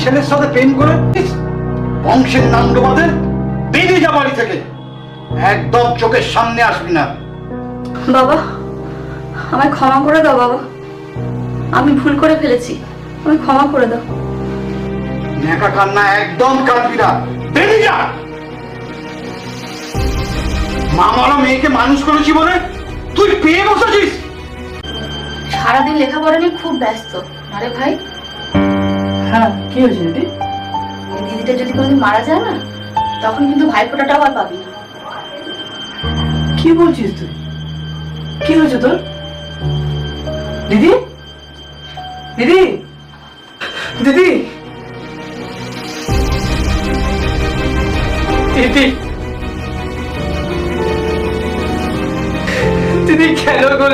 ছেলের সাথে প্রেম করে বংশের নাম ডোবাতে বেরিয়ে যা বাড়ি থেকে, একদম চোখের সামনে আসবি না। বাবা, আমায় ক্ষমা করে দাও বাবা, আমি ভুল করে ফেলেছি, আমায় ক্ষমা করে দাও। নেকা কান্না একদম কাঁদবি না, বেরিয়ে যা। মামারা মেয়েকে মানুষ করেছি বলে তুই পেয়ে বসেছিস। সারাদিন লেখাপড়া নিয়ে খুব ব্যস্ত। আরে ভাই, হ্যাঁ কি হয়েছে দিদি? ওই দিদিটা যদি কোনোদিন মারা যায় না, তখন কিন্তু ভাইফোঁটাটাও আর পাবি না। কি বলছিস তুই? কি হয়েছে তোর? দিদি, দিদি, দিদি।